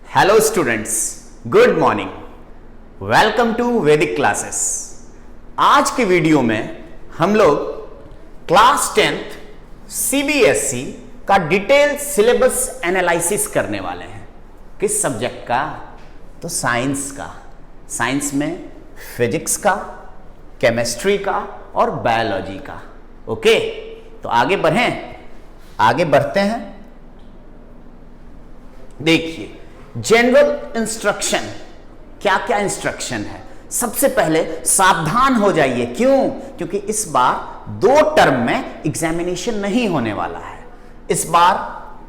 Hello students, good morning. Welcome to Vedic classes. आज के video में हम लोग क्लास 10th सीबीएसई का डिटेल सिलेबस एनालिसिस करने वाले हैं। किस सब्जेक्ट का? तो साइंस का। साइंस में फिजिक्स का, केमिस्ट्री का और बायोलॉजी का। ओके, तो आगे बढ़ते हैं। देखिए, जनरल इंस्ट्रक्शन, क्या क्या इंस्ट्रक्शन है। सबसे पहले सावधान हो जाइए। क्यों? क्योंकि इस बार 2 टर्म में एग्जामिनेशन नहीं होने वाला है। इस बार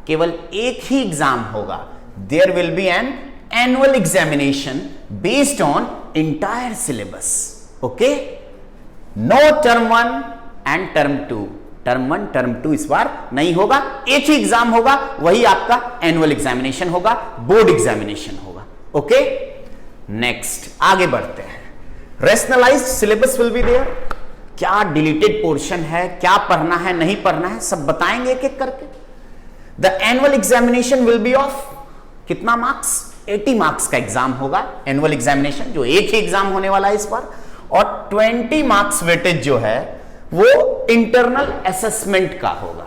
केवल एक ही एग्जाम होगा। There will be an annual examination based on entire syllabus. Okay, no term 1 and term 2। Term 1 term 2 इस बार नहीं होगा। एक ही एग्जाम होगा, वही आपका एनुअल एग्जामिनेशन होगा, बोर्ड एग्जामिनेशन होगा। ओके, नेक्स्ट आगे बढ़ते हैं। रेशनलाइज्ड सिलेबस विल बी देयर। क्या डिलीटेड पोर्शन है, क्या पढ़ना है, नहीं पढ़ना है, सब बताएंगे एक एक करके। The annual examination will be of कितना मार्क्स? 80 मार्क्स का एग्जाम होगा एनुअल एग्जामिनेशन, जो एक ही एग्जाम होने वाला है इस बार। और 20 मार्क्स वेटेज जो है वो इंटरनल असेसमेंट का होगा।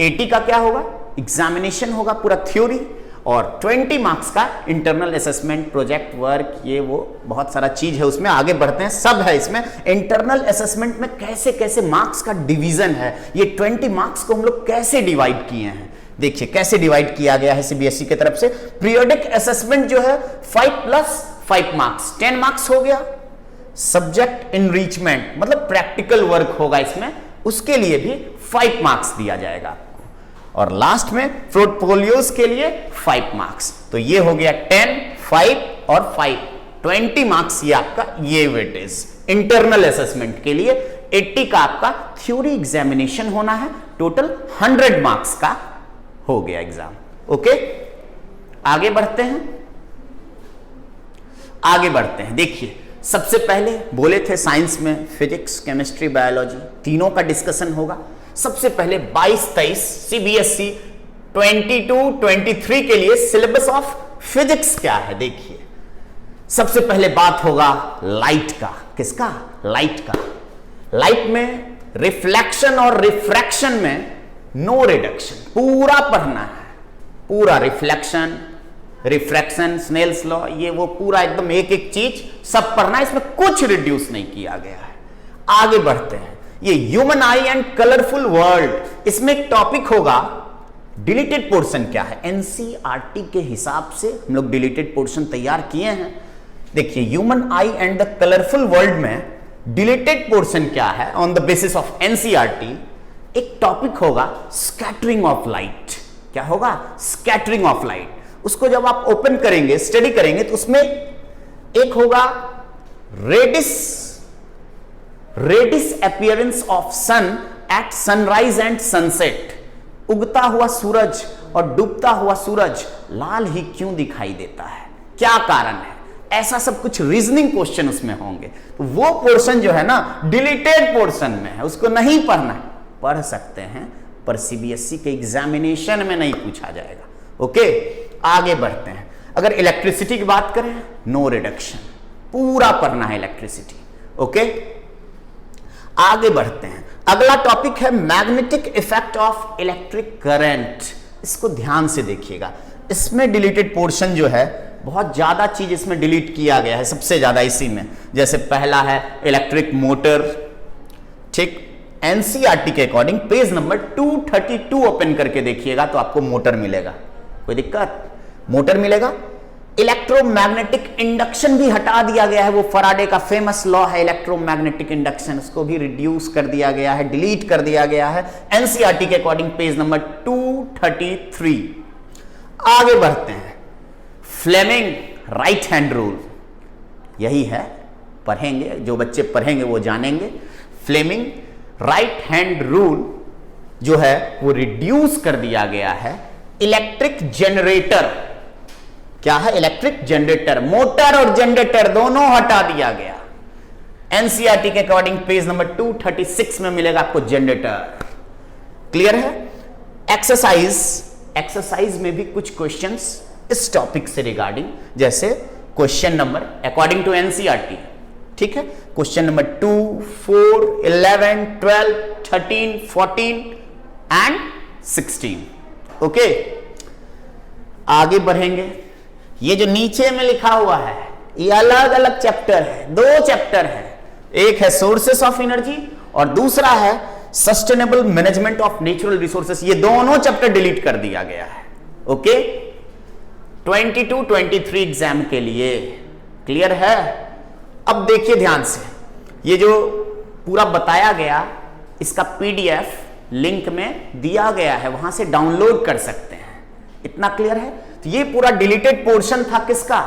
80 का क्या होगा? एग्जामिनेशन होगा पूरा थ्योरी, और 20 मार्क्स का इंटरनल असेसमेंट, प्रोजेक्ट वर्क, ये वो बहुत सारा चीज है उसमें। आगे बढ़ते हैं, सब है इसमें। इंटरनल असेसमेंट में कैसे कैसे मार्क्स का डिवीजन है, ये 20 मार्क्स को हम लोग कैसे डिवाइड किए हैं। देखिए कैसे डिवाइड किया गया है सीबीएसई की तरफ से। पीरियोडिक असेसमेंट जो है 5 + 5 मार्क्स, 10 मार्क्स हो गया। सब्जेक्ट इनरिचमेंट मतलब प्रैक्टिकल वर्क होगा इसमें, उसके लिए भी 5 मार्क्स दिया जाएगा आपको। और लास्ट में पोर्टफोलियोज के लिए 5 मार्क्स। तो ये हो गया 10, 5 और 5, 20 मार्क्स ये आपका ये वेटेज इंटरनल असेसमेंट के लिए। 80 का आपका थ्योरी एग्जामिनेशन होना है। टोटल 100 मार्क्स का हो गया एग्जाम। ओके, आगे बढ़ते हैं। देखिए, सबसे पहले बोले थे साइंस में फिजिक्स, केमिस्ट्री, बायोलॉजी तीनों का डिस्कशन होगा। सबसे पहले 22-23 सीबीएसई 22-23 के लिए सिलेबस ऑफ फिजिक्स क्या है। देखिए, सबसे पहले बात होगा लाइट का। किसका? लाइट का। लाइट में रिफ्लेक्शन और रिफ्रैक्शन में नो रिडक्शन, पूरा पढ़ना है। पूरा रिफ्रैक्शन, स्नेल्स लॉ, ये वो पूरा एकदम एक एक चीज सब पढ़ना है। इसमें कुछ रिड्यूस नहीं किया गया है। आगे बढ़ते हैं। ये human I and colourful world, इसमें एक टॉपिक होगा डिलीटेड पोर्शन क्या है। एनसीईआरटी के हिसाब से हम लोग डिलीटेड पोर्शन तैयार किए हैं। देखिए, human I and the colourful world में डिलीटेड पोर्शन क्या है on the basis of NCERT. एक टॉपिक होगा स्कैटरिंग ऑफ लाइट। क्या होगा? Scattering of light. उसको जब आप ओपन करेंगे, स्टडी करेंगे, तो उसमें एक होगा reddish appearance of sun at sunrise and sunset. उगता हुआ सूरज और डूबता हुआ सूरज लाल ही क्यों दिखाई देता है, क्या कारण है? ऐसा सब कुछ रीजनिंग क्वेश्चन उसमें होंगे। तो वो पोर्शन जो है ना डिलीटेड पोर्शन में है, उसको नहीं पढ़ना है। पढ़ सकते हैं पर सीबीएसई के एग्जामिनेशन में नहीं पूछा जाएगा। ओके, आगे बढ़ते हैं। अगर इलेक्ट्रिसिटी की बात करें, नो रिडक्शन, पूरा पढ़ना है इलेक्ट्रिसिटी। ओके, आगे बढ़ते हैं। अगला टॉपिक है magnetic effect of electric current. इसको ध्यान से देखिएगा। इसमें डिलीटेड पोर्शन जो है, बहुत ज्यादा चीज इसमें डिलीट किया गया है, सबसे ज्यादा इसी में। जैसे पहला है इलेक्ट्रिक मोटर। ठीक, एनसीईआरटी के अकॉर्डिंग पेज नंबर 232 ओपन करके देखिएगा तो आपको मोटर मिलेगा। कोई दिक्कत? मोटर मिलेगा। इलेक्ट्रोमैग्नेटिक इंडक्शन भी हटा दिया गया है। वो फराडे का फेमस लॉ है इलेक्ट्रोमैग्नेटिक इंडक्शन, उसको भी रिड्यूस कर दिया गया है, डिलीट कर दिया गया है एनसीईआरटी के अकॉर्डिंग पेज नंबर 233। आगे बढ़ते हैं। फ्लेमिंग राइट हैंड रूल, यही है, पढ़ेंगे, जो बच्चे पढ़ेंगे वो जानेंगे। फ्लेमिंग राइट हैंड रूल जो है वो रिड्यूस कर दिया गया है। इलेक्ट्रिक जनरेटर, क्या है? इलेक्ट्रिक जनरेटर, मोटर और जनरेटर दोनों हटा दिया गया। एनसीईआरटी के अकॉर्डिंग पेज नंबर 236 में मिलेगा आपको जनरेटर। क्लियर है? एक्सरसाइज में भी कुछ क्वेश्चंस इस टॉपिक से रिगार्डिंग, जैसे question number according to NCERT, ठीक है, क्वेश्चन नंबर 2, 4, 11, 12, 13, 14 एंड 16। ओके, आगे बढ़ेंगे। ये जो नीचे में लिखा हुआ है ये अलग अलग चैप्टर है, 2 चैप्टर है, एक है सोर्सेस ऑफ एनर्जी और दूसरा है sustainable management of natural resources. ये दोनों चैप्टर डिलीट कर दिया गया है। ओके, 22-23 एग्जाम के लिए क्लियर है। अब देखिए ध्यान से, ये जो पूरा बताया गया इसका पीडीएफ लिंक में दिया गया है, वहां से डाउनलोड कर सकते हैं। इतना क्लियर है। तो ये पूरा डिलीटेड पोर्शन था किसका?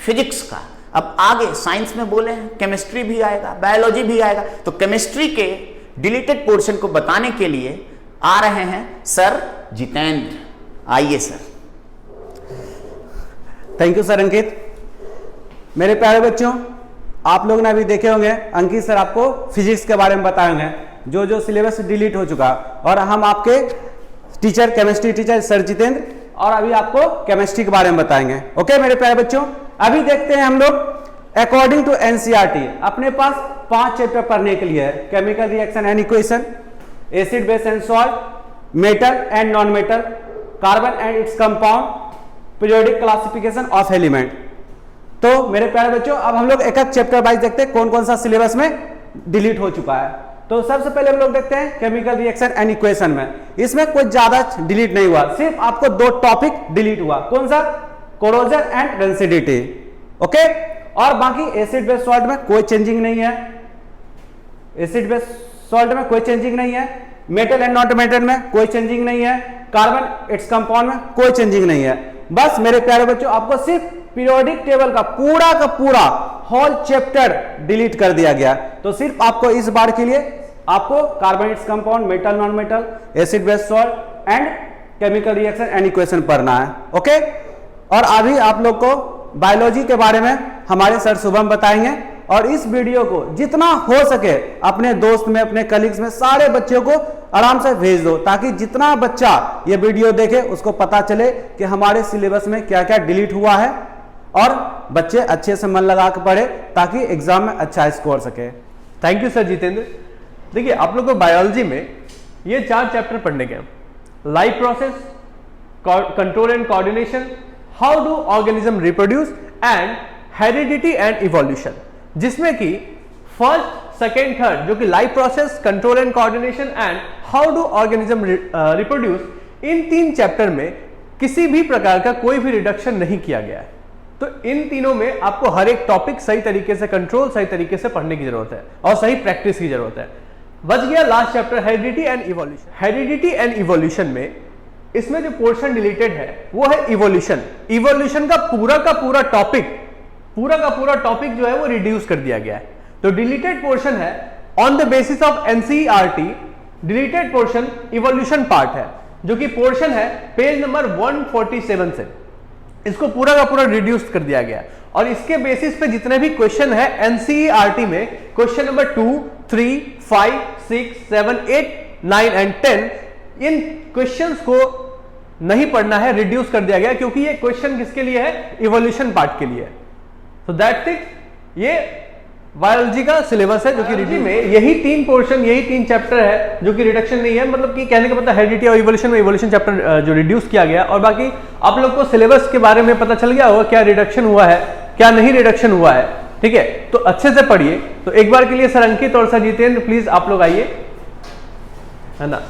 फिजिक्स का। अब आगे साइंस में बोले हैं केमिस्ट्री भी आएगा, बायोलॉजी भी आएगा। तो केमिस्ट्री के डिलीटेड पोर्शन को बताने के लिए आ रहे हैं सर जितेंद्र। आइए सर। थैंक यू सर अंकित। मेरे प्यारे बच्चों, आप लोग ने अभी देखे होंगे अंकित सर आपको फिजिक्स के बारे में बताएंगे, जो जो सिलेबस डिलीट हो चुका, और हम आपके teacher chemistry teacher sir Jitendra, और अभी आपको केमिस्ट्री के बारे में बताएंगे। ओके मेरे प्यारे बच्चों, अभी देखते हैं हम लोग अकॉर्डिंग टू एनसीईआरटी अपने पास 5 चैप्टर पढ़ने के लिए है। Chemical reaction and equation, acid base and salt, metal and non metal, carbon and its compound, periodic classification of element. तो मेरे प्यारे बच्चों, अब हम लोग एक एक चैप्टर वाइज देखते हैं कौन कौन सा सिलेबस में डिलीट हो चुका है। तो सबसे पहले हम लोग देखते हैं केमिकल रिएक्शन एंड इक्वेशन में। इसमें कुछ ज्यादा डिलीट नहीं हुआ, सिर्फ आपको 2 टॉपिक डिलीट हुआ। कौन सा? Corrosion and density. ओके, और बाकी एसिड बेस सॉल्ट में कोई चेंजिंग नहीं है, एसिड बेस सॉल्ट में कोई चेंजिंग नहीं है, मेटल एंड नॉन मेटल में कोई चेंजिंग नहीं है, कार्बन इट्स कंपाउंड में कोई चेंजिंग नहीं है। बस मेरे प्यारे बच्चों, आपको सिर्फ पीरियोडिक टेबल का पूरा होल चैप्टर डिलीट कर दिया गया। तो सिर्फ आपको इस बार के लिए आपको carbon its compound, metal non metal, acid base salt and chemical reaction and equation पढ़ना है। ओके, और अभी आप लोग को बायोलॉजी के बारे में हमारे सर शुभम बताएंगे। और इस वीडियो को जितना हो सके अपने दोस्त में, अपने कलीग्स में, सारे बच्चों को आराम से भेज दो, ताकि जितना बच्चा ये वीडियो देखे उसको पता चले कि हमारे सिलेबस में क्या क्या डिलीट हुआ है, और बच्चे अच्छे से मन लगा के पढ़े ताकि एग्जाम में अच्छा स्कोर सके। Thank you sir Jitendra. देखिए, आप लोग को बायोलॉजी में ये 4 चैप्टर पढ़ने के हैं। Life process, control and coordination, how do organism reproduce and heredity and evolution, जिसमें कि फर्स्ट, सेकेंड, थर्ड जो कि life process, control and coordination and how do organism reproduce, in 3 chapter में किसी भी प्रकार का कोई भी रिडक्शन नहीं किया गया है। तो इन तीनों में आपको हर एक टॉपिक सही तरीके से कंट्रोल, सही तरीके से पढ़ने की जरूरत है और सही प्रैक्टिस की जरूरत है। बच गया last chapter heredity and evolution. Heredity and evolution में इसमें जो पोर्शन डिलीटेड है वो है इवोल्यूशन। इवोल्यूशन का पूरा टॉपिक जो है वो रिड्यूस कर दिया गया है। तो डिलीटेड पोर्शन है on the basis of NCERT, deleted portion evolution part है, जो कि पोर्शन है पेज नंबर 147 से। इसको पूरा का पूरा रिड्यूस कर दिया गया, और इसके बेसिस पे जितने भी क्वेश्चन है एनसीईआरटी में, question number 2, 3, 5, 6, 7, 8, 9 and 10, in questions को नहीं पढ़ना है, रिड्यूस कर दिया गया, क्योंकि ये क्वेश्चन किसके लिए है? इवोल्यूशन पार्ट के लिए। So that's it. ये बायोलॉजी का सिलेबस है जो कि रिड्यूस में यही 3 पोर्शन, यही 3 चैप्टर है जो कि रिडक्शन नहीं है। मतलब कि कहने का मतलब हेरिडिटी और इवोल्यूशन में इवोल्यूशन चैप्टर जो रिड्यूस किया गया, और बाकी आप लोग को सिलेबस के बारे में पता चल गया होगा क्या रिडक्शन हुआ है, क्या नहीं रिडक्शन हुआ है। ठीक है, तो अच्छे से पढ़िए। तो एक बार के लिए सर अंकित और सर जितेंद्र प्लीज आप लोग आइए, है ना।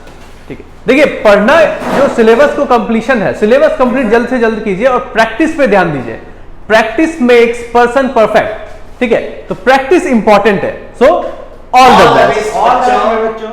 ठीक है, देखिए पढ़ना, जो सिलेबस को कंप्लीशन है, सिलेबस कंप्लीट जल्द से जल्द कीजिए और प्रैक्टिस पे ध्यान दीजिए। Practice makes person perfect. ठीक है, तो प्रैक्टिस इंपॉर्टेंट है। सो ऑल द बेस्ट बच्चों।